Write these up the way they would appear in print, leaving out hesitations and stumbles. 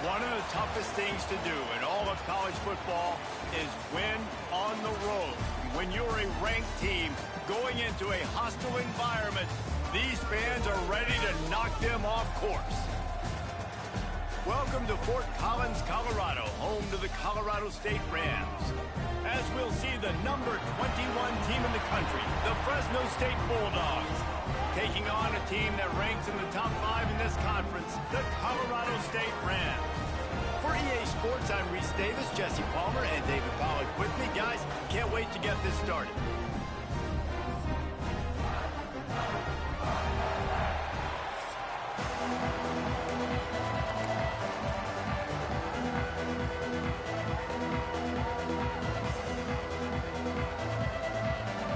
One of the toughest things to do in all of college football is win on the road. When you're a ranked team going into a hostile environment, these fans are ready to knock them off course. Welcome to Fort Collins, Colorado, home to the Colorado State Rams. As we'll see the number 21 team in the country, the Fresno State Bulldogs, taking on a team that ranks in the top 5 in this conference, the Colorado State Rams. For EA Sports, I'm Reese Davis, Jesse Palmer, and David Pollack with me. Guys, can't wait to get this started.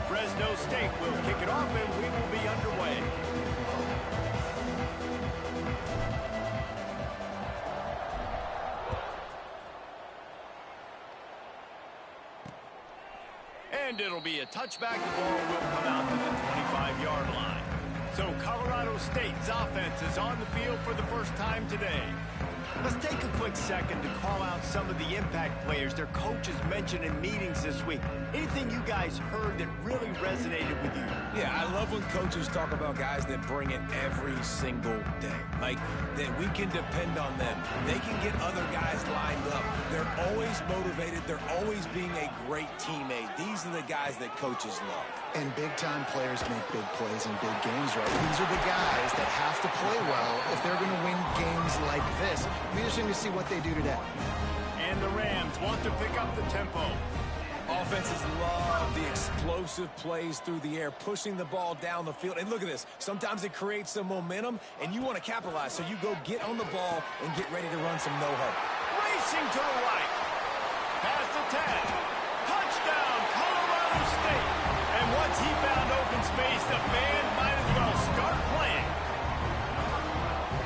Fresno State will kick it off, and we will be underway. And it'll be a touchback. The ball will come out to the 25-yard line. So Colorado State's offense is on the field for the first time today. Let's take a quick second to call out some of the impact players their coaches mentioned in meetings this week. Anything you guys heard that really resonated with you? Yeah, I love when coaches talk about guys that bring it every single day. Like, that we can depend on them. They can get other guys lined up. They're always motivated. They're always being a great teammate. These are the guys that coaches love. And big-time players make big plays in big games, right? These are the guys that have to play well if they're going to win games like this. It'll be interesting to see what they do today. And the Rams want to pick up the tempo. Offenses love the explosive plays through the air, pushing the ball down the field. And look at this. Sometimes it creates some momentum, and you want to capitalize. So you go get on the ball and get ready to run some no-hope. Racing to the right. Past the 10. Touchdown, Colorado State. And once he found open space, the band might as well start playing.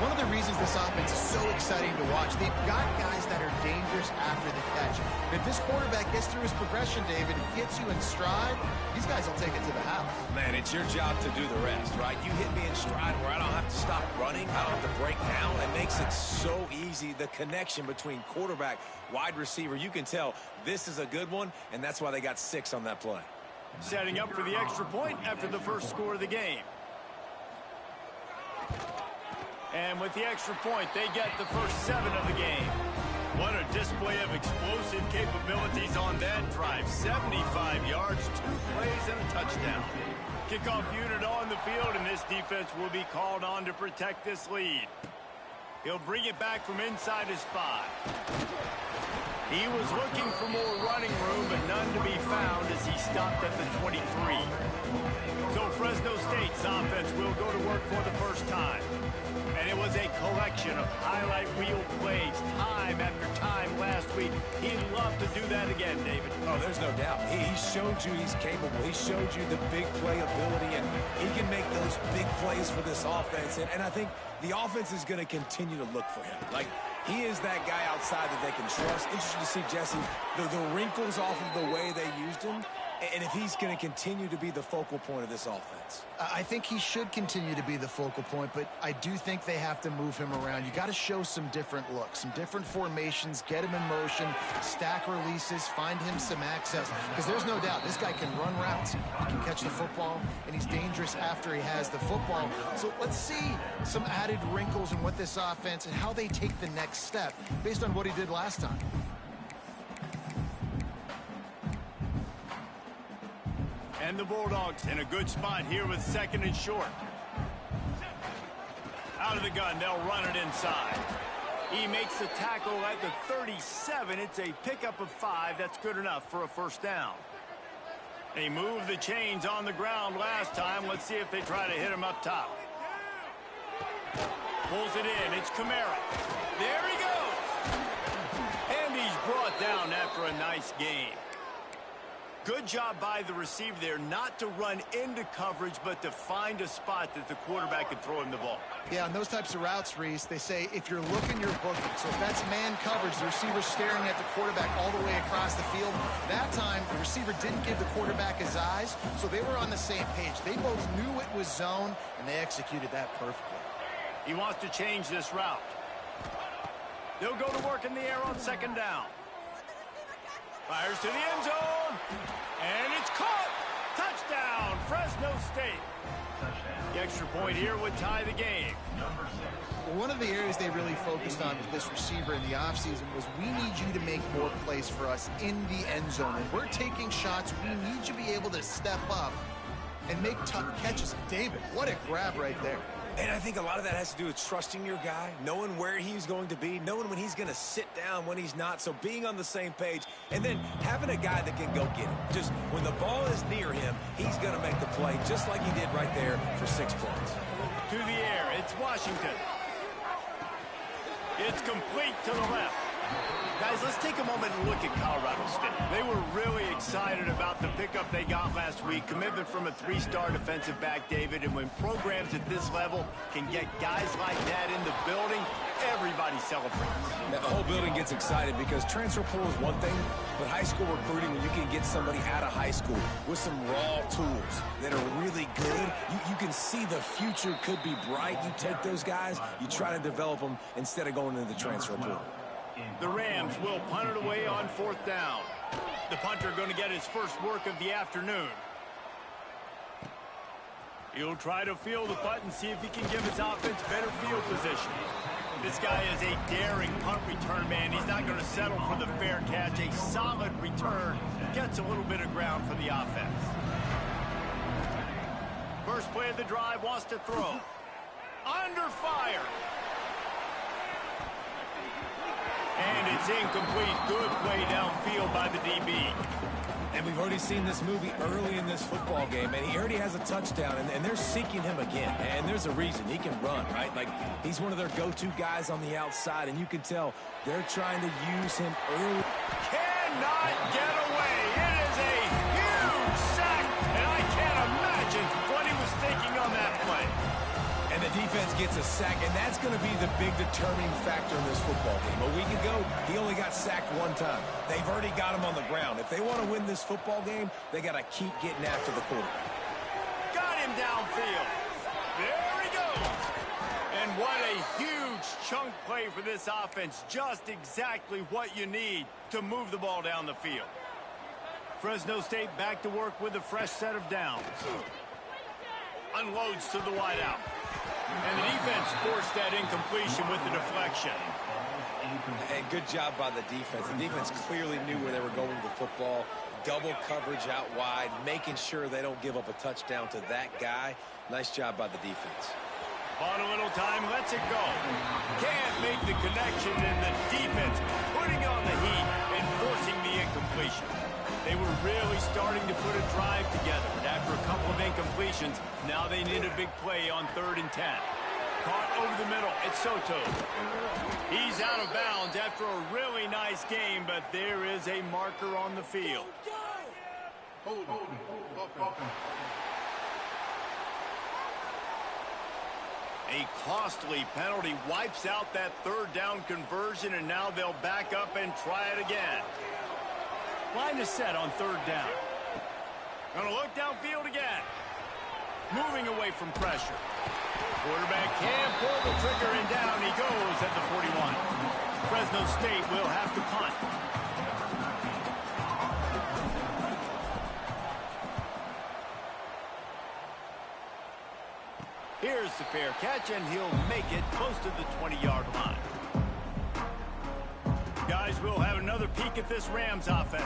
One of the reasons this offense is so exciting to watch, they've got guys that are dangerous after the catch. If this quarterback gets through his progression, David, and gets you in stride, these guys will take it to the house. Man, it's your job to do the rest, right? You hit me in stride where I don't have to stop running. I don't have to break down. It makes it so easy, the connection between quarterback, wide receiver. You can tell this is a good one, and that's why they got 6 on that play. Setting up for the extra point after the first score of the game. And with the extra point, they get the first 7 of the game. What a display of explosive capabilities on that drive. 75 yards, 2 plays, and a touchdown. Kickoff unit on the field, and this defense will be called on to protect this lead. He'll bring it back from inside his 5. He was looking for more running room, but none to be found as he stopped at the 23. So Fresno State's offense will go to work for the first time. And it was a collection of highlight reel plays time after time last week. He'd love to do that again, David. Oh, there's no doubt. He showed you he's capable. He showed you the big play ability, and he can make those big plays for this offense. And I think the offense is going to continue to look for him. Like, he is that guy outside that they can trust. Interesting to see, Jesse, the wrinkles off of the way they used him, and if he's going to continue to be the focal point of this offense. I think he should continue to be the focal point, but I do think they have to move him around. You got to show some different looks, some different formations, get him in motion, stack releases, find him some access. Because there's no doubt this guy can run routes, he can catch the football, and he's dangerous after he has the football. So let's see some added wrinkles in what this offense and how they take the next step based on what he did last time. And the Bulldogs in a good spot here with 2nd and short. Out of the gun, they'll run it inside. He makes the tackle at the 37. It's a pickup of 5. That's good enough for a first down. They moved the chains on the ground last time. Let's see if they try to hit him up top. Pulls it in. It's Kamara. There he goes. And he's brought down after a nice game. Good job by the receiver there not to run into coverage, but to find a spot that the quarterback can throw him the ball. Yeah, on those types of routes, Reese, they say if you're looking, you're booking. So if that's man coverage, the receiver's staring at the quarterback all the way across the field. That time, the receiver didn't give the quarterback his eyes, so they were on the same page. They both knew it was zone, and they executed that perfectly. He wants to change this route. They'll go to work in the air on second down. Fires to the end zone. And it's caught. Touchdown, Fresno State. The extra point here would tie the game. Well, one of the areas they really focused on with this receiver in the offseason was we need you to make more plays for us in the end zone. And we're taking shots. We need you to be able to step up and make tough catches. David, what a grab right there. And I think a lot of that has to do with trusting your guy, knowing where he's going to be, knowing when he's going to sit down, when he's not. So being on the same page, and then having a guy that can go get it. Just when the ball is near him, he's going to make the play just like he did right there for 6 points. To the air, it's Washington. It's complete to the left. Guys, let's take a moment and look at Colorado State. They were really excited about the pickup they got last week. Commitment from a 3-star defensive back, David. And when programs at this level can get guys like that in the building, everybody celebrates. The whole building gets excited because transfer portal is one thing, but high school recruiting, when you can get somebody out of high school with some raw tools that are really good, you can see the future could be bright. You take those guys, you try to develop them instead of going into the transfer portal. The Rams will punt it away on 4th down. The punter going to get his first work of the afternoon. He'll try to field the punt and see if he can give his offense better field position. This guy is a daring punt return man. He's not going to settle for the fair catch. A solid return gets a little bit of ground for the offense. First play of the drive, wants to throw. Under fire. And it's incomplete. Good play downfield by the DB. And we've already seen this movie early in this football game, and he already has a touchdown, and they're seeking him again. And there's a reason. He can run, right? Like, he's one of their go-to guys on the outside, and you can tell they're trying to use him early. Cannot get away. It is a huge sack, and I can't imagine what he was thinking on that play. And the defense gets a sack, and that's going to be the big determining factor in this football game. A week ago, he only got sacked 1 time. They've already got him on the ground. If they want to win this football game, they got to keep getting after the quarterback. Got him downfield. There he goes. And what a huge chunk play for this offense. Just exactly what you need to move the ball down the field. Fresno State back to work with a fresh set of downs. Unloads to the wideout. And the defense forced that incompletion with the deflection. And good job by the defense. The defense clearly knew where they were going with the football. Double coverage out wide, making sure they don't give up a touchdown to that guy. Nice job by the defense. On a little time, lets it go. Can't make the connection, and the defense putting on the heat and forcing the incompletion. They were really starting to put a drive together. And after a couple of incompletions, now they need a big play on 3rd and 10. Caught over the middle. It's Soto. He's out of bounds after a really nice game, but there is a marker on the field. A costly penalty wipes out that 3rd down conversion, and now they'll back up and try it again. Line is set on 3rd down. Gonna look downfield again. Moving away from pressure. Quarterback can pull the trigger, and down he goes at the 41. Fresno State will have to punt. Here's the fair catch, and he'll make it close to the 20-yard line. Guys, we'll have another peek at this Rams offense.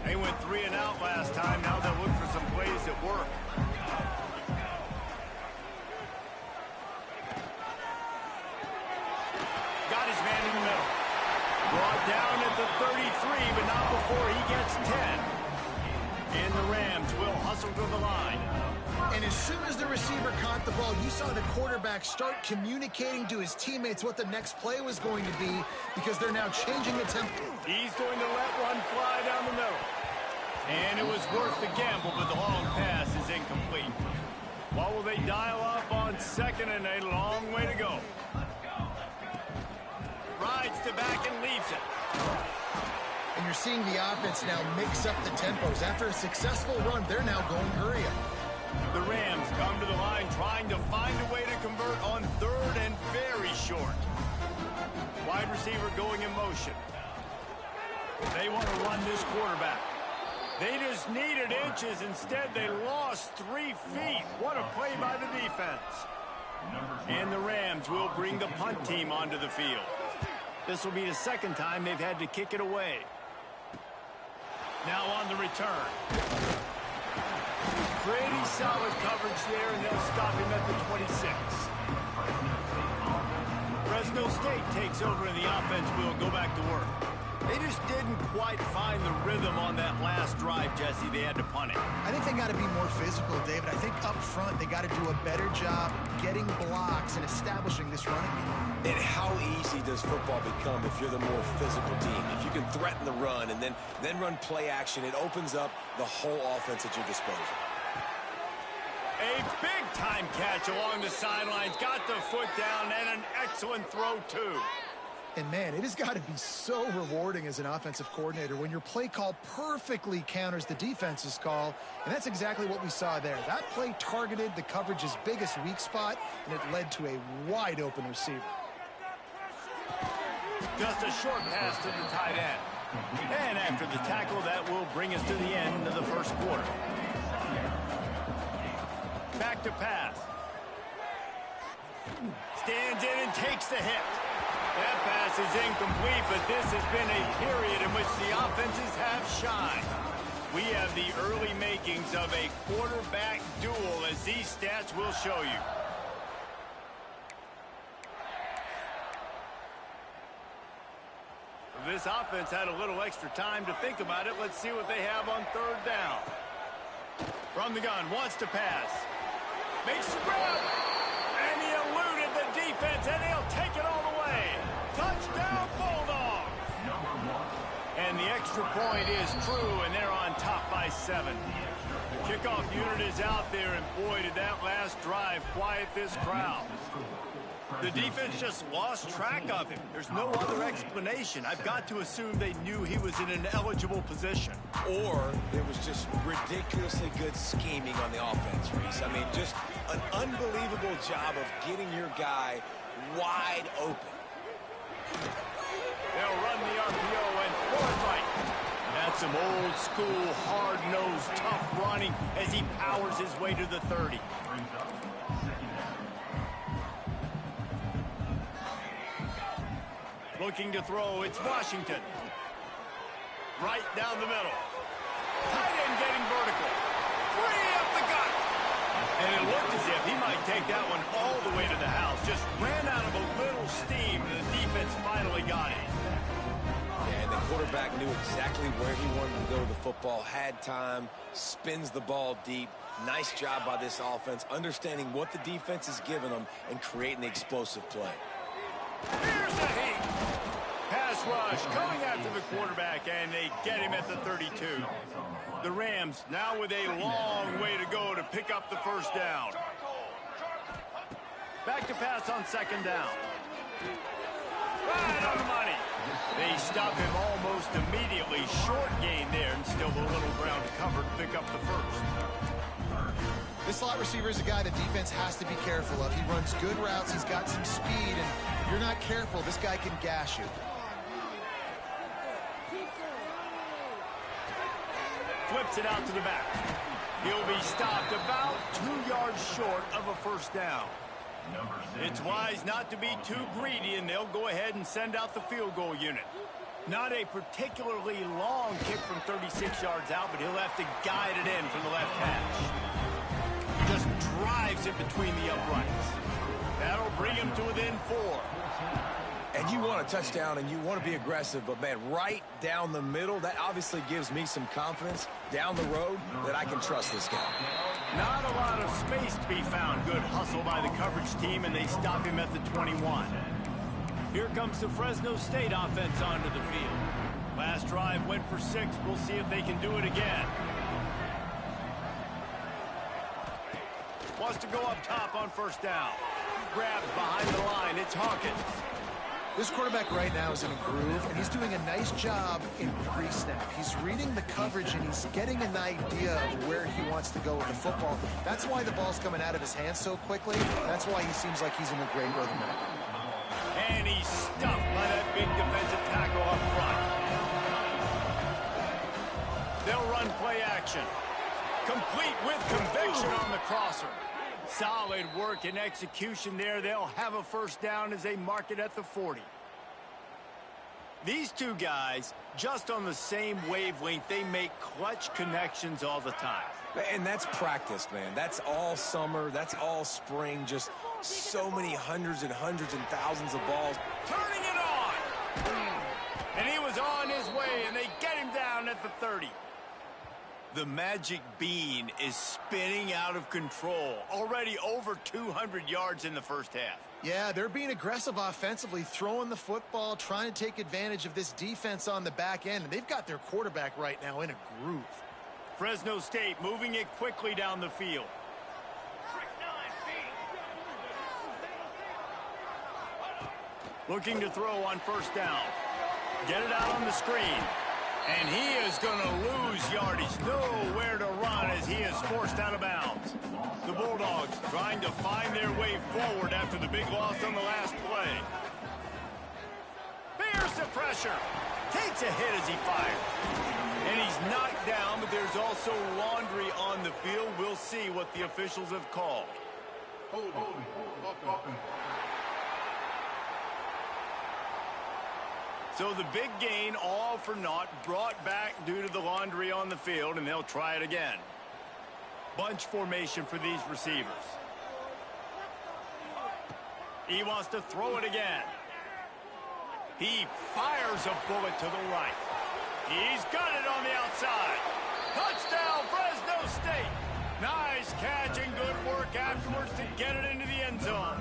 They went 3 and out last time. Now they'll look for some plays that work. Got his man in the middle. Brought down at the 33, but not before he gets 10. And the Rams will hustle to the line. And as soon as the receiver caught the ball, you saw the quarterback start communicating to his teammates what the next play was going to be, because they're now changing the tempo. He's going to let one fly down the middle. And it was worth the gamble, but the long pass is incomplete. What will they dial up on 2nd and a long way to go? Rides to back and leaves it. And you're seeing the offense now mix up the tempos. After a successful run, they're now going hurry up. The Rams come to the line trying to find a way to convert on 3rd and very short. Wide receiver going in motion. They want to run this quarterback. They just needed inches. Instead, they lost 3 feet. What a play by the defense. And the Rams will bring the punt team onto the field. This will be the second time they've had to kick it away. Now on the return. Pretty solid coverage there, and they'll stop him at the 26. Fresno State takes over, and the offense will go back to work. They just didn't quite find the rhythm on that last drive, Jesse. They had to punt it. I think they got to be more physical, David. I think up front they got to do a better job getting blocks and establishing this running game. And how easy does football become if you're the more physical team? If you can threaten the run and then run play action, it opens up the whole offense at your disposal. A big-time catch along the sidelines. Got the foot down, and an excellent throw, too. And, man, it has got to be so rewarding as an offensive coordinator when your play call perfectly counters the defense's call, and that's exactly what we saw there. That play targeted the coverage's biggest weak spot, and it led to a wide-open receiver. Just a short pass to the tight end. And after the tackle, that will bring us to the end of the first quarter. Back to pass. Stands in and takes the hit. That pass is incomplete, but this has been a period in which the offenses have shined. We have the early makings of a quarterback duel, as these stats will show you. This offense had a little extra time to think about it. Let's see what they have on third down. From the gun, wants to pass. Makes the grab. And he eluded the defense, and he'll take it all the way. Touchdown, Bulldogs! And the extra point is true, and they're on top by 7. The kickoff unit is out there, and boy, did that last drive quiet this crowd. The defense just lost track of him. There's no other explanation. I've got to assume they knew he was in an eligible position. Or there was just ridiculously good scheming on the offense, Reese. I mean, just an unbelievable job of getting your guy wide open. They'll run the RPO and pull it right. That's some old-school, hard-nosed, tough running as he powers his way to the 30. Looking to throw, it's Washington. Right down the middle. Tight end getting vertical. Free up the gut. And it looked as if he might take that one all the way to the house. Just ran out of a little steam, and the defense finally got it. And the quarterback knew exactly where he wanted to go with the football, had time, spins the ball deep. Nice job by this offense, understanding what the defense is giving them and creating the explosive play. Here's the heat. Pass rush coming after the quarterback, and they get him at the 32. The Rams now with a long way to go to pick up the first down. Back to pass on second down. Right on the money. They stop him almost immediately. Short gain there, and still a little ground to cover to pick up the first. This slot receiver is a guy the defense has to be careful of. He runs good routes. He's got some speed, and if you're not careful, this guy can gash you. Flips it out to the back. He'll be stopped about 2 yards short of a first down. It's wise not to be too greedy, and they'll go ahead and send out the field goal unit. Not a particularly long kick from 36 yards out, but he'll have to guide it in from the left hash. Just drives it between the uprights. That'll bring him to within 4. And you want a touchdown and you want to be aggressive, but, man, right down the middle, that obviously gives me some confidence down the road that I can trust this guy. Not a lot of space to be found. Good hustle by the coverage team, and they stop him at the 21. Here comes the Fresno State offense onto the field. Last drive went for 6. We'll see if they can do it again. Wants to go up top on first down. Grabbed behind the line. It's Hawkins. This quarterback right now is in a groove, and he's doing a nice job in pre-snap. He's reading the coverage, and he's getting an idea of where he wants to go with the football. That's why the ball's coming out of his hands so quickly. That's why he seems like he's in a great rhythm. And And he's stuffed by that big defensive tackle up front. They'll run play action. Complete with conviction on the crosser. Solid work and execution there. They'll have a first down as they mark it at the 40. These two guys, just on the same wavelength, they make clutch connections all the time. And that's practice, man. That's all summer. That's all spring. Just so many hundreds and thousands of balls. Turning it on! And he was on his way, and they get him down at the 30. The magic bean is spinning out of control. Already over 200 yards in the first half. Yeah, they're being aggressive offensively, throwing the football, trying to take advantage of this defense on the back end. And they've got their quarterback right now in a groove. Fresno State moving it quickly down the field. Looking to throw on first down. Get it out on the screen. And he is going to lose yardage. Nowhere to run as he is forced out of bounds. The Bulldogs trying to find their way forward after the big loss on the last play. Bears the pressure. Takes a hit as he fires. And he's knocked down, but there's also laundry on the field. We'll see what the officials have called. So the big gain, all for naught, brought back due to the laundry on the field, and they'll try it again. Bunch formation for these receivers. He wants to throw it again. He fires a bullet to the right. He's got it on the outside. Touchdown, Fresno State. Nice catch and good work afterwards to get it into the end zone.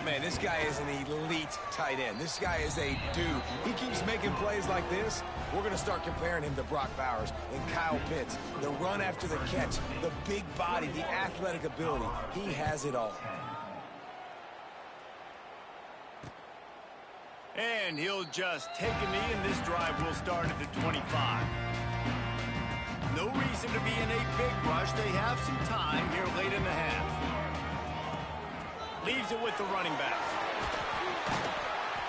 Man, this guy is an elite tight end. This guy is a dude. He keeps making plays like this. We're going to start comparing him to Brock Bowers and Kyle Pitts. The run after the catch, the big body, the athletic ability. He has it all. And he'll just take a knee, and this drive will start at the 25. No reason to be in a big rush. They have some time here late in the half. Leaves it with the running back.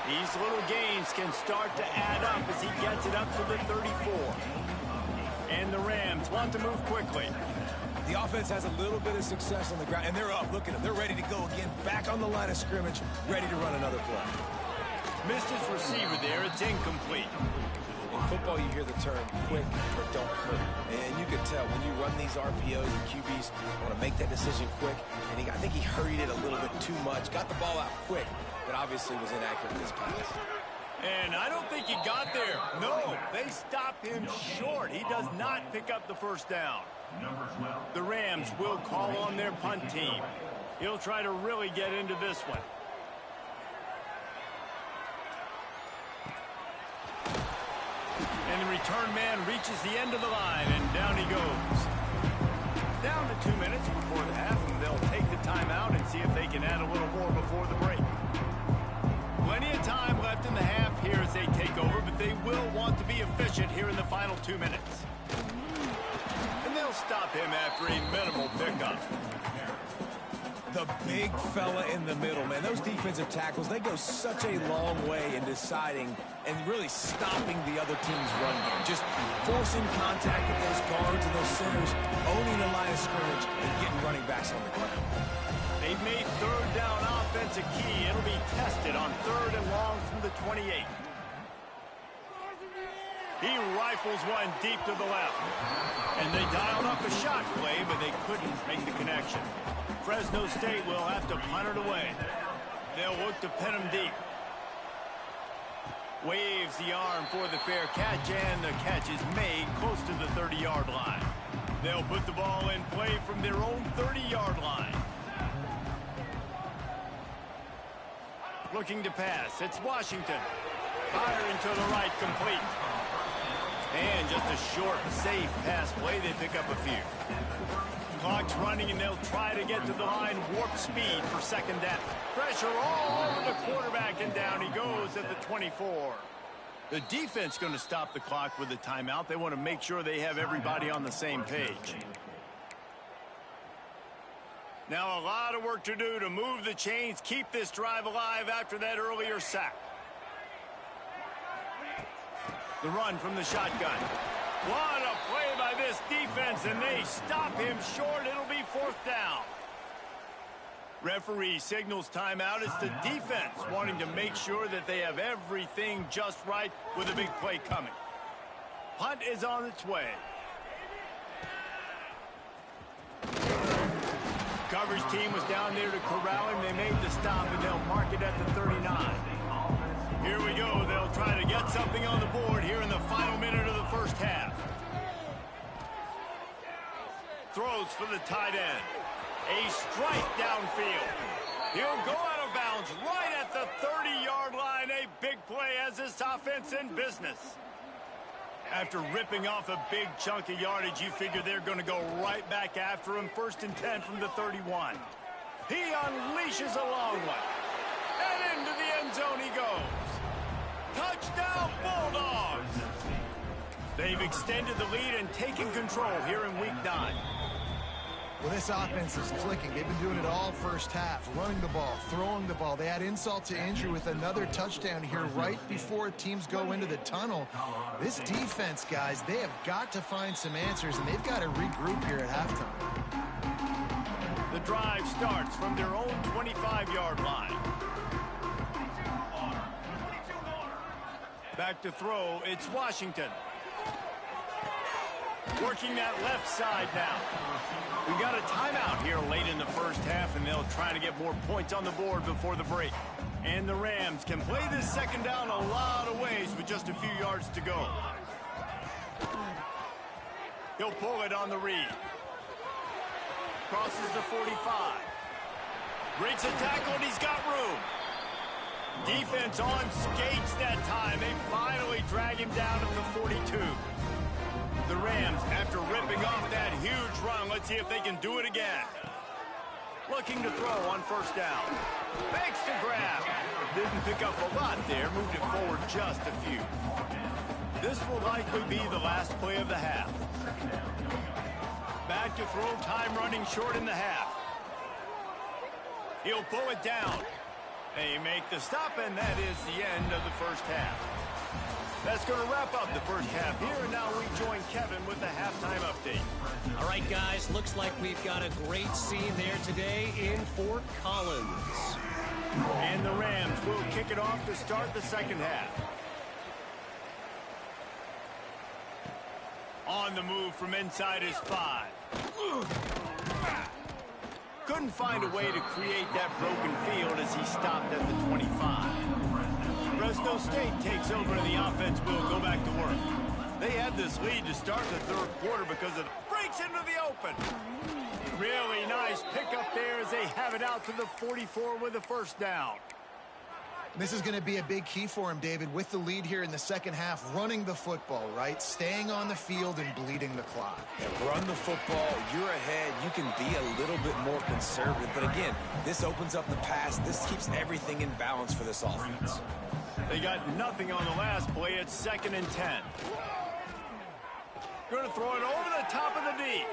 These little gains can start to add up as he gets it up to the 34. And the Rams want to move quickly. The offense has a little bit of success on the ground, and they're up. Look at them. They're ready to go again. Back on the line of scrimmage, ready to run another play. Missed his receiver there. It's incomplete. In football, you hear the term quick but don't hurt. And you can tell when you run these RPOs and QBs want to make that decision quick. And I think he hurried it a little bit too much. Got the ball out quick, but obviously was inaccurate in this pass. And I don't think he got there. No, they stop him short. He does not pick up the first down. The Rams will call on their punt team. He'll try to really get into this one. And the return man reaches the end of the line, and down he goes. Down to 2 minutes before the half, and they'll take the timeout and see if they can add a little more before the break. Plenty of time left in the half here as they take over, but they will want to be efficient here in the final 2 minutes. And they'll stop him after a minimal pickup. The big fella in the middle, man. Those defensive tackles, they go such a long way in deciding and really stopping the other team's run game. Just forcing contact with those guards and those centers, owning the line of scrimmage, and getting running backs on the ground. They've made third down offense a key. It'll be tested on 3rd and long from the 28. He rifles one deep to the left. And they dialed up a shot play, but they couldn't make the connection. Fresno State will have to punt it away. They'll look to pin him deep. Waves the arm for the fair catch, and the catch is made close to the 30-yard line. They'll put the ball in play from their own 30-yard line. Looking to pass. It's Washington. Firing to the right, complete. And just a short, safe pass play. They pick up a few. Clock's running, and they'll try to get to the line. Warp speed for second down. Pressure all over the quarterback, and down he goes at the 24. The defense going to stop the clock with a timeout. They want to make sure they have everybody on the same page. Now a lot of work to do to move the chains, keep this drive alive after that earlier sack. The run from the shotgun. What a play by this defense, and they stop him short. It'll be 4th down. Referee signals timeout. It's the defense wanting to make sure that they have everything just right with a big play coming. Punt is on its way. Coverage team was down there to corral him. They made the stop, and they'll mark it at the 39. Here we go. They'll try to get something on the board here in the final minute of the first half. Throws for the tight end. A strike downfield. He'll go out of bounds right at the 30-yard line. A big play as this offense in business. After ripping off a big chunk of yardage, you figure they're going to go right back after him. 1st and 10 from the 31. He unleashes a long one. And into the end zone he goes. Touchdown, Bulldogs! They've extended the lead and taken control here in Week 9. Well, this offense is clicking. They've been doing it all first half, running the ball, throwing the ball. They add insult to injury with another touchdown here right before teams go into the tunnel. This defense, guys, they have got to find some answers, and they've got to regroup here at halftime. The drive starts from their own 25-yard line. Back to throw, it's Washington. Working that left side now. We got a timeout here late in the first half, and they'll try to get more points on the board before the break. And the Rams can play this 2nd down a lot of ways with just a few yards to go. He'll pull it on the read. Crosses the 45. Breaks a tackle, and he's got room. Defense on skates that time. They finally drag him down at the 42. The Rams, after ripping off that huge run, let's see if they can do it again. Looking to throw on 1st down. Makes the grab. Didn't pick up a lot there, moved it forward just a few. This will likely be the last play of the half. Back to throw, time running short in the half. He'll pull it down. They make the stop, and that is the end of the first half. That's going to wrap up the first half here, and now we join Kevin with the halftime update. All right, guys, looks like we've got a great scene there today in Fort Collins. And the Rams will kick it off to start the 2nd half. On the move from inside his 5. Couldn't find a way to create that broken field as he stopped at the 25. Fresno State takes over and the offense will go back to work. They had this lead to start the 3rd quarter because it breaks into the open. Really nice pickup there as they have it out to the 44 with a 1st down. This is going to be a big key for him, David, with the lead here in the 2nd half, running the football, right? Staying on the field and bleeding the clock. Yeah, run the football, you're ahead, you can be a little bit more conservative. But again, this opens up the pass. This keeps everything in balance for this offense. They got nothing on the last play. It's 2nd and 10. Going to throw it over the top of the D.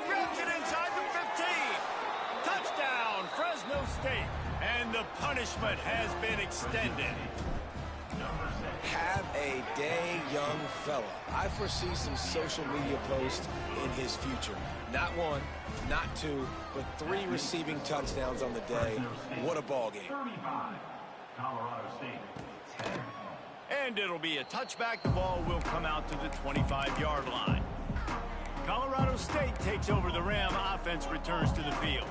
Grabs it inside the 15. Touchdown, Fresno State. And the punishment has been extended. Have a day, young fella. I foresee some social media posts in his future. Not 1, not 2, but 3 receiving touchdowns on the day. What a ball game. And it'll be a touchback. The ball will come out to the 25-yard line. Colorado State takes over. The Ram offense returns to the field.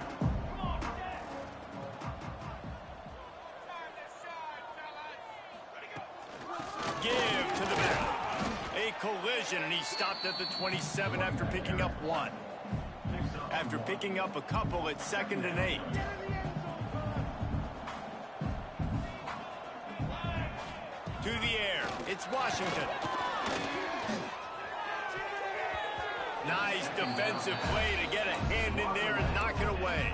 Give to the back. A collision, and he stopped at the 27 after picking up 1. After picking up a couple, it's 2nd and 8. To the air, it's Washington. Nice defensive play to get a hand in there and knock it away.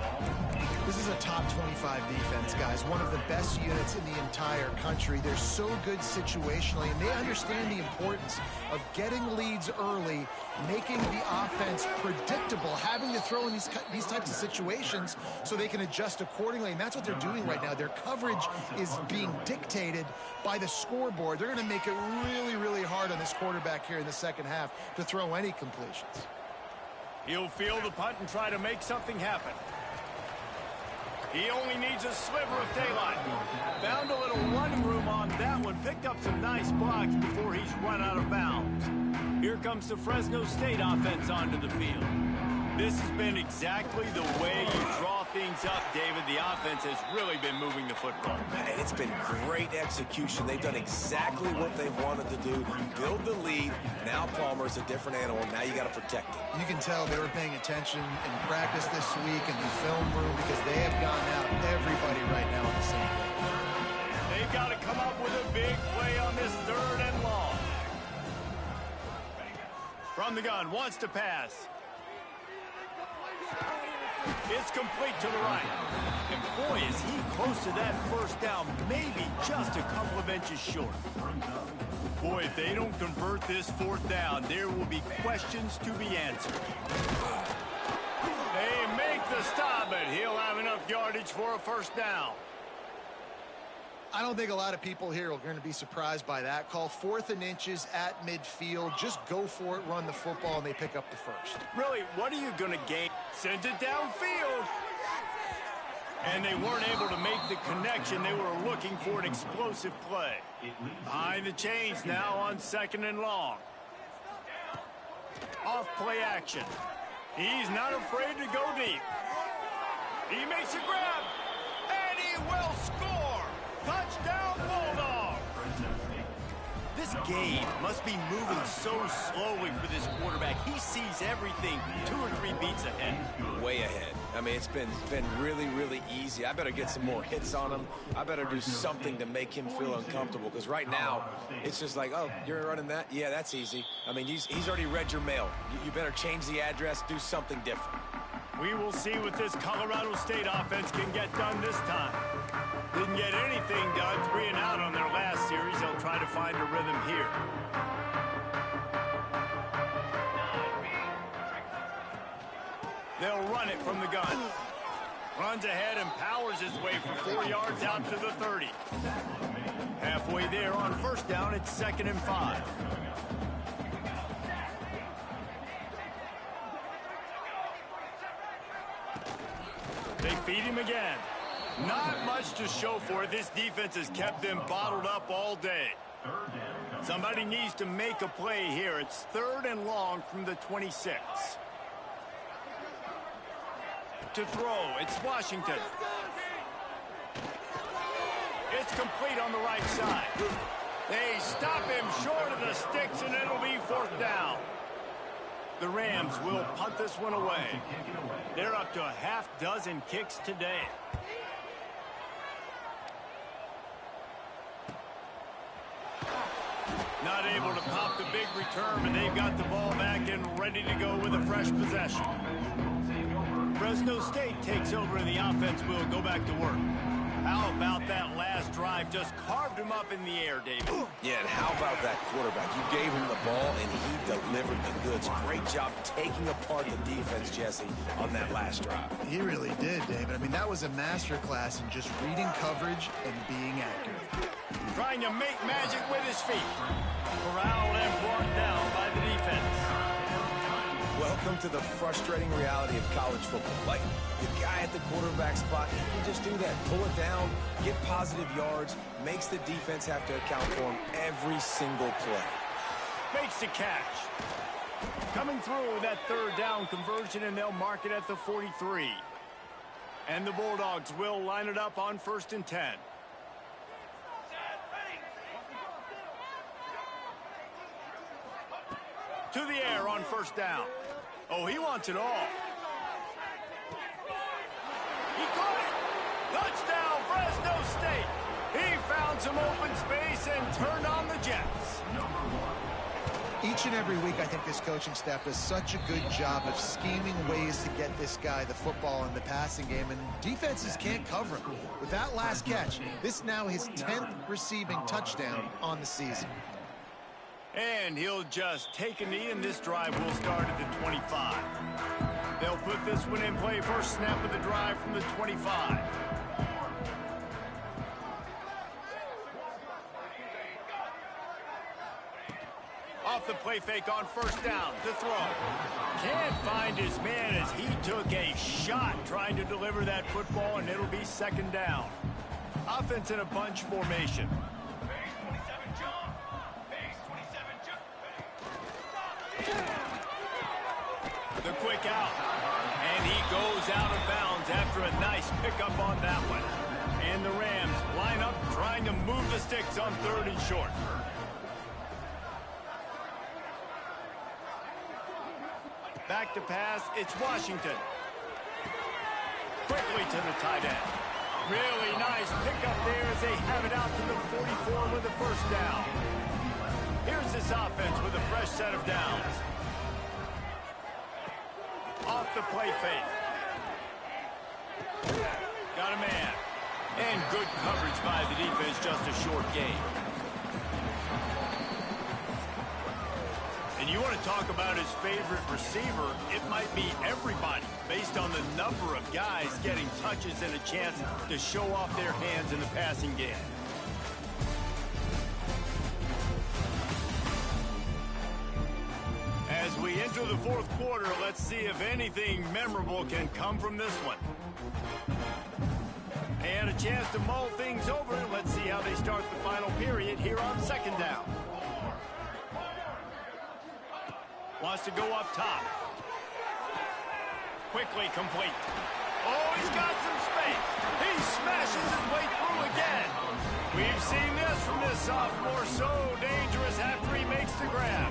This is a top 25 defense, guys. One of the best units in the entire country. They're so good situationally, and they understand the importance of getting leads early, making the offense predictable, having to throw in these types of situations so they can adjust accordingly. And that's what they're doing right now. Their coverage is being dictated by the scoreboard. They're going to make it really, really hard on this quarterback here in the second half to throw any completions. He'll field the punt and try to make something happen. He only needs a sliver of daylight. Found a little running room on that one. Picked up some nice blocks before he's run out of bounds. Here comes the Fresno State offense onto the field. This has been exactly the way you draw things up, David. The offense has really been moving the football. And it's been great execution. They've done exactly what they've wanted to do. You build the lead. Now Palmer's a different animal. Now you got to protect it. You can tell they were paying attention in practice this week in the film room because they have gone out everybody right now on the same page. They've got to come up with a big play on this 3rd and long. From the gun, wants to pass. It's complete to the right. And boy, is he close to that first down, maybe just a couple of inches short. Boy, if they don't convert this 4th down, there will be questions to be answered. They make the stop, but he'll have enough yardage for a first down. I don't think a lot of people here are going to be surprised by that call. 4th and inches at midfield. Just go for it, run the football, and they pick up the first. Really, what are you going to gain? Send it downfield. And they weren't able to make the connection. They were looking for an explosive play. Behind the chains now on 2nd and long. Off play action. He's not afraid to go deep. He makes a grab. And he will score. Touchdown, Bulldog! This game must be moving so slowly for this quarterback. He sees everything 2 or 3 beats ahead. Way ahead. I mean, it's been really, really easy. I better get some more hits on him. I better do something to make him feel uncomfortable because right now, it's just like, oh, you're running that? Yeah, that's easy. I mean, he's already read your mail. You better change the address, do something different. We will see what this Colorado State offense can get done this time. Didn't get anything done 3 and out on their last series. They'll try to find a rhythm here. They'll run it from the gun. Runs ahead and powers his way for 4 yards out to the 30. Halfway there on first down, it's 2nd and 5. They feed him again. Not much to show for it. This defense has kept them bottled up all day. Somebody needs to make a play here. It's 3rd and long from the 26. To throw, it's Washington. It's complete on the right side. They stop him short of the sticks, and it'll be 4th down. The Rams will punt this one away. They're up to a half-dozen kicks today. Not able to pop the big return, but they've got the ball back and ready to go with a fresh possession. Fresno State takes over and the offense will go back to work. How about that last drive? Just carved him up in the air, David. Yeah, and how about that quarterback? You gave him the ball, and he delivered the goods. Great job taking apart the defense, Jesse, on that last drive. He really did, David. I mean, that was a masterclass in just reading coverage and being accurate. Trying to make magic with his feet. Corralled and brought down by the defense. Welcome to the frustrating reality of college football. Like, the guy at the quarterback spot, he can just do that. Pull it down, get positive yards, makes the defense have to account for him every single play. Makes the catch. Coming through that 3rd down conversion, and they'll mark it at the 43. And the Bulldogs will line it up on 1st and 10. To the air on 1st down. Oh, he wants it all. He caught it. Touchdown, Fresno State. He found some open space and turned on the Jets. Each and every week, I think this coaching staff does such a good job of scheming ways to get this guy the football in the passing game, and defenses can't cover him. With that last catch, this is now his 10th receiving touchdown on the season. And he'll just take a knee, and this drive will start at the 25. They'll put this one in play. First snap of the drive from the 25. Off the play fake on first down. The throw. Can't find his man as he took a shot trying to deliver that football, and it'll be second down. Offense in a bunch formation. The quick out. And he goes out of bounds after a nice pickup on that one. And the Rams line up trying to move the sticks on 3rd and short. Back to pass, it's Washington. Quickly to the tight end. Really nice pickup there as they have it out to the 44 with the first down. Here's this offense with a fresh set of downs. Off the play fake. Got a man. And good coverage by the defense, just a short gain. And you want to talk about his favorite receiver, it might be everybody, based on the number of guys getting touches and a chance to show off their hands in the passing game. As we enter the 4th quarter, let's see if anything memorable can come from this one. They had a chance to mull things over. Let's see how they start the final period here on 2nd down. Wants to go up top. Quickly complete. Oh, he's got some space. He smashes his way through again. We've seen this from this sophomore. So dangerous after he makes the grab.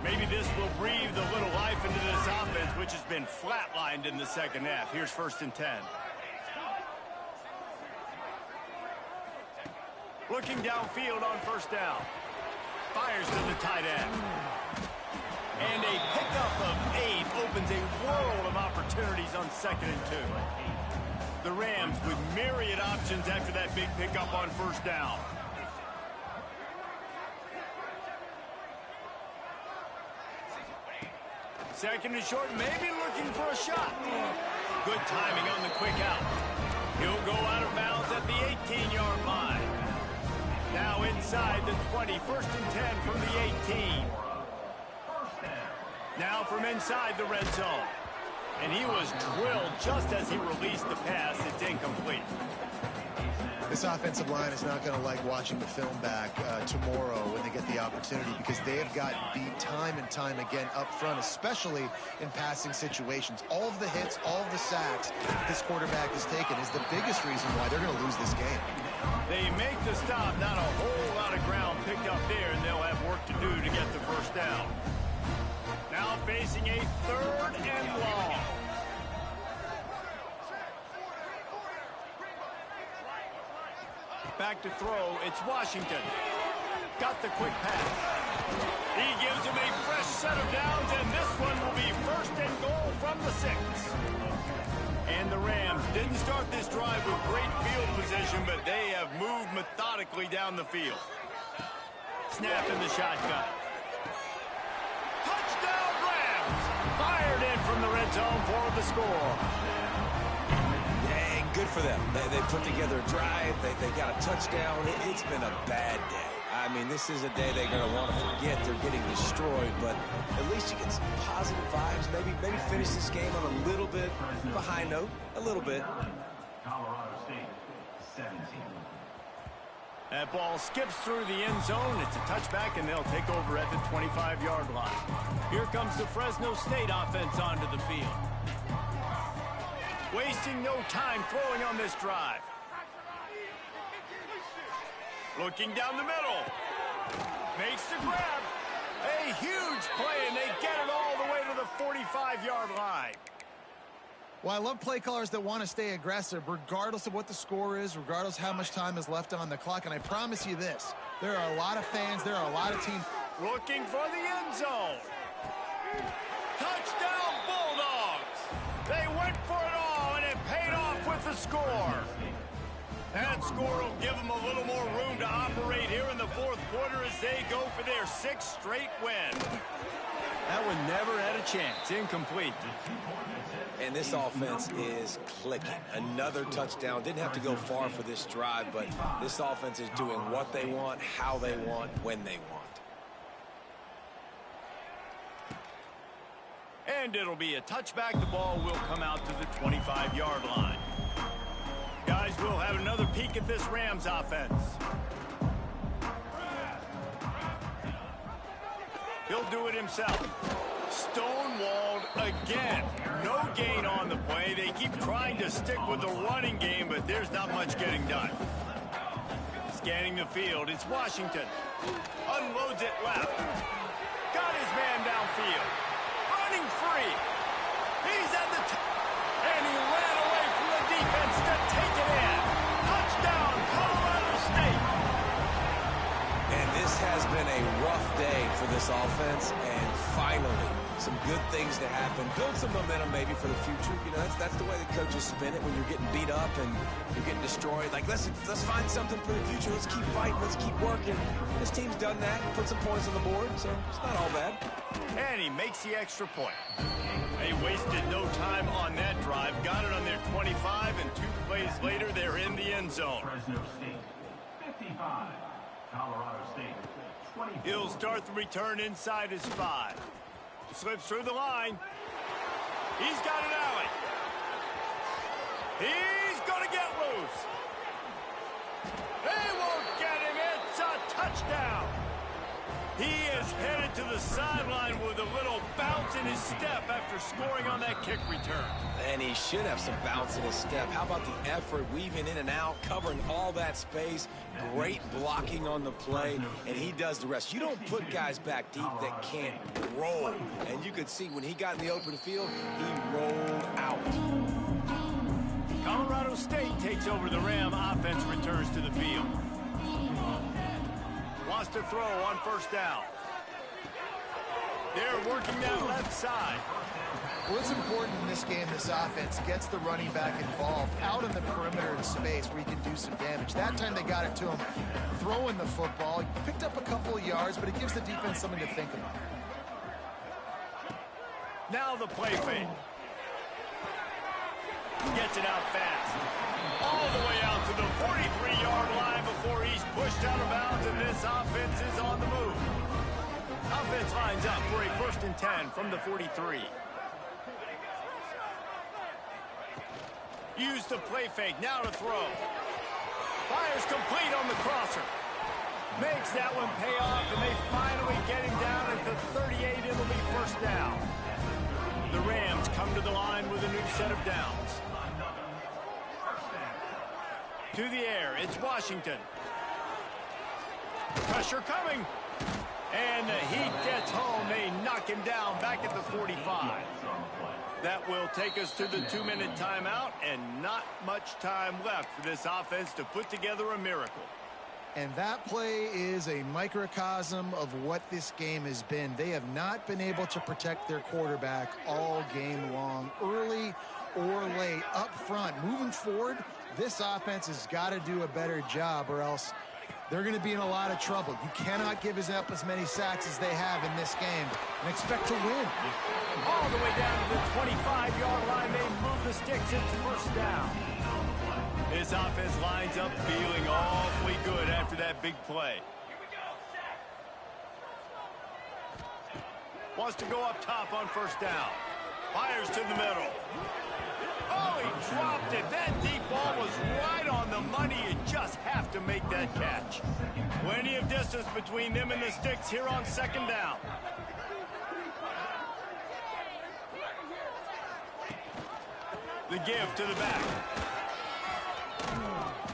Maybe this will breathe a little life into this offense, which has been flatlined in the 2nd half. Here's 1st and 10. Looking downfield on 1st down. Fires to the tight end. And a pickup of 8 opens a world of opportunities on 2nd and 2. The Rams with myriad options after that big pickup on 1st down. Second and short, maybe looking for a shot. Good timing on the quick out. He'll go out of bounds at the 18-yard line. Now inside the 20, 1st and 10 from the 18. Now from inside the red zone. And he was drilled just as he released the pass. It's incomplete. This offensive line is not going to like watching the film back tomorrow when they get the opportunity, because they have gotten beat time and time again up front, especially in passing situations. All of the hits, all of the sacks this quarterback has taken is the biggest reason why they're going to lose this game. They make the stop, not a whole lot of ground picked up there, and they'll have work to do to get the first down. Now facing a 3rd and long. Back to throw, it's Washington. Got the quick pass. He gives him a fresh set of downs, and this one will be 1st and goal from the 6. And the Rams didn't start this drive with great field position, but they have moved methodically down the field. Snap in the shotgun. Touchdown Rams! Fired in from the red zone for the score. Dang, good for them. They put together a drive. They got a touchdown. It's been a bad day. I mean, this is a day they're going to want to forget. They're getting destroyed, but at least you get some positive vibes. Maybe finish this game on a little bit of a high note. A little bit. Colorado State, 17. That ball skips through the end zone. It's a touchback, and they'll take over at the 25-yard line. Here comes the Fresno State offense onto the field. Wasting no time throwing on this drive. Looking down the middle. Makes the grab. A huge play, and they get it all the way to the 45-yard line. Well, I love play callers that want to stay aggressive, regardless of what the score is, regardless how much time is left on the clock. And I promise you this, there are a lot of fans, there are a lot of teams looking for the end zone. Touchdown, Bulldogs! They went for it all, and it paid off with the score. That score will give them a little more room to operate here in the fourth quarter as they go for their 6th straight win. That one never had a chance. Incomplete. And this offense is clicking. Another touchdown. Didn't have to go far for this drive, but this offense is doing what they want, how they want, when they want. And it'll be a touchback. The ball will come out to the 25-yard line. Guys, we'll have another peek at this Rams offense. He'll do it himself. Stonewalled again. No gain on the play. They keep trying to stick with the running game, but there's not much getting done. Scanning the field, it's Washington. Unloads it left. Got his man downfield. Running free. He's at the top. And he ran away from the defense to take it in. Touchdown, Colorado State. And this has been a rough day for this offense, and finally, some good things to happen. Build some momentum maybe for the future. You know, that's the way the coaches spin it when you're getting beat up and you're getting destroyed. Like, let's find something for the future. Let's keep fighting. Let's keep working. This team's done that. Put some points on the board, so it's not all bad. And he makes the extra point. They wasted no time on that drive. Got it on their 25, and 2 plays later, they're in the end zone. Fresno State, 55. Colorado State, 24. He'll start the return inside his 5. Slips through the line. He's got an alley. He's going to get loose. They won't get him. It's a touchdown. He is headed to the sideline with a little bounce in his step after scoring on that kick return. And he should have some bounce in his step. How about the effort, weaving in and out, covering all that space, great blocking on the play, and he does the rest. You don't put guys back deep that can't roll. And you could see when he got in the open field, he rolled out. Colorado State takes over the Ram. Offense returns to the field. Wants to throw on first down. They're working that left side. Well, it's important in this game, this offense gets the running back involved out in the perimeter of space where he can do some damage. That time they got it to him throwing the football. He picked up a couple of yards, but it gives the defense something to think about. Now the play fake. Gets it out fast. All the way out to the 43-yard line before he's pushed out of bounds, and this offense is on the move. Offense lines up for a 1st and 10 from the 43. Use the play fake, now to throw. Fires complete on the crosser. Makes that one pay off, and they finally get him down at the 38. It'll be first down. The Rams come to the line with a new set of downs. To the air, it's Washington. Pressure coming. And the Heat gets home. They knock him down back at the 45. That will take us to the 2-minute timeout, and not much time left for this offense to put together a miracle. And that play is a microcosm of what this game has been. They have not been able to protect their quarterback all game long, early or late, up front. Moving forward, this offense has got to do a better job, or else they're going to be in a lot of trouble. You cannot give up as many sacks as they have in this game and expect to win. All the way down to the 25-yard line, they move the sticks. It's first down. This offense lines up feeling awfully good after that big play. Wants to go up top on first down. Fires to the middle. Oh, he dropped it. That deep ball was right on the money. You just have to make that catch. Plenty of distance between them and the sticks here on second down. The give to the back.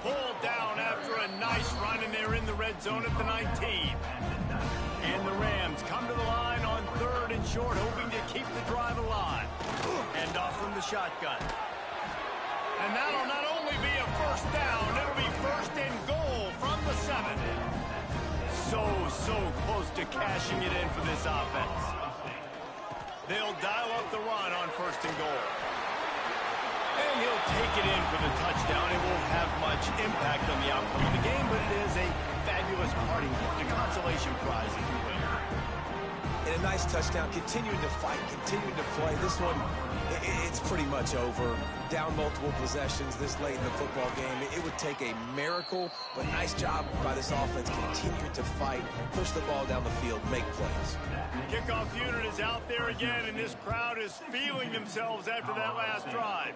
Pulled down after a nice run, and they're in the red zone at the 19. And the Rams come to the line on 3rd and short, hoping to keep the drive alive. And off from the shotgun. And that'll not only be a first down, it'll be 1st and goal from the 7. so close to cashing it in for this offense. They'll dial up the run on 1st and goal. And he'll take it in for the touchdown. It won't have much impact on the outcome of the game, but it is a fabulous parting gift, a consolation prize if you win. And a nice touchdown, continuing to fight, continuing to play. This one, it's pretty much over. Down multiple possessions this late in the football game. It would take a miracle, but nice job by this offense continuing to fight, push the ball down the field, make plays. Kickoff unit is out there again, and this crowd is feeling themselves after that last drive.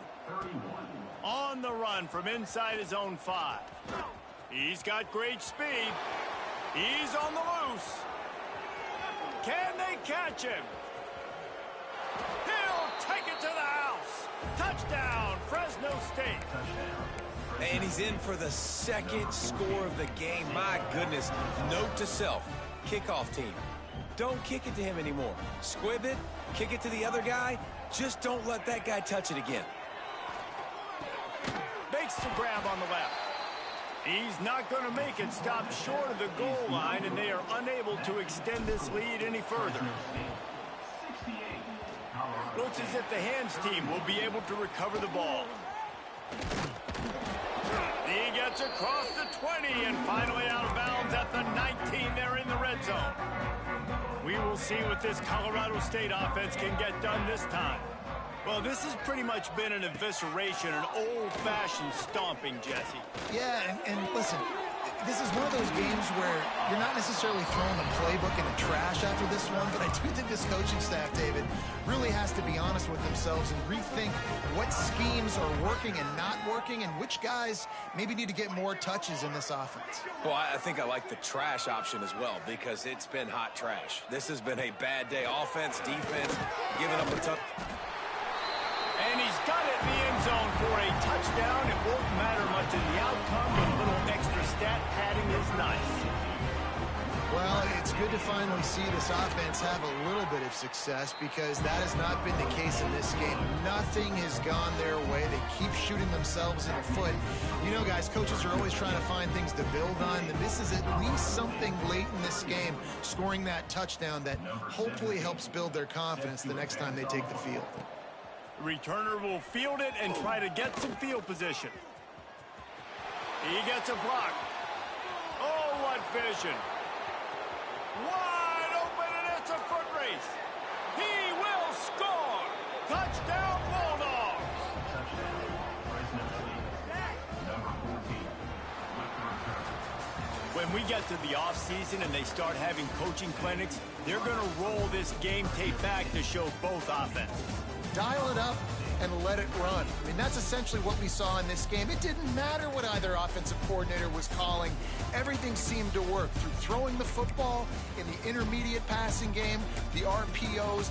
On the run from inside his own 5. He's got great speed. He's on the loose. Can they catch him? He'll take it to the house. Touchdown, Fresno State. And he's in for the 2nd score of the game. My goodness. Note to self, kickoff team. Don't kick it to him anymore. Squib it, kick it to the other guy. Just don't let that guy touch it again. Makes the grab on the left. He's not going to make it. Stop short of the goal line, and they are unable to extend this lead any further. Looks as if the hands team will be able to recover the ball. He gets across the 20 and finally out of bounds at the 19. They're in the red zone. We will see what this Colorado State offense can get done this time. Well, this has pretty much been an evisceration, an old-fashioned stomping, Jesse. Yeah, and listen, this is one of those games where you're not necessarily throwing the playbook in the trash after this one, but I do think this coaching staff, David, really has to be honest with themselves and rethink what schemes are working and not working and which guys maybe need to get more touches in this offense. Well, I think I like the trash option as well because it's been hot trash. This has been a bad day. Offense, defense, giving up a tough... And he's got it in the end zone for a touchdown. It won't matter much in the outcome, but a little extra stat padding is nice. Well, it's good to finally see this offense have a little bit of success because that has not been the case in this game. Nothing has gone their way. They keep shooting themselves in the foot. You know, guys, coaches are always trying to find things to build on, and this is at least something late in this game, scoring that touchdown that hopefully helps build their confidence the next time they take the field. Returner will field it and try to get some field position. He gets a block. Oh, what vision. Wide open, and it's a foot race. He will score. Touchdown, Bulldogs. When we get to the offseason and they start having coaching clinics, they're going to roll this game tape back to show both offenses. Dial it up and let it run. I mean, that's essentially what we saw in this game. It didn't matter what either offensive coordinator was calling. Everything seemed to work through throwing the football in the intermediate passing game, the RPOs,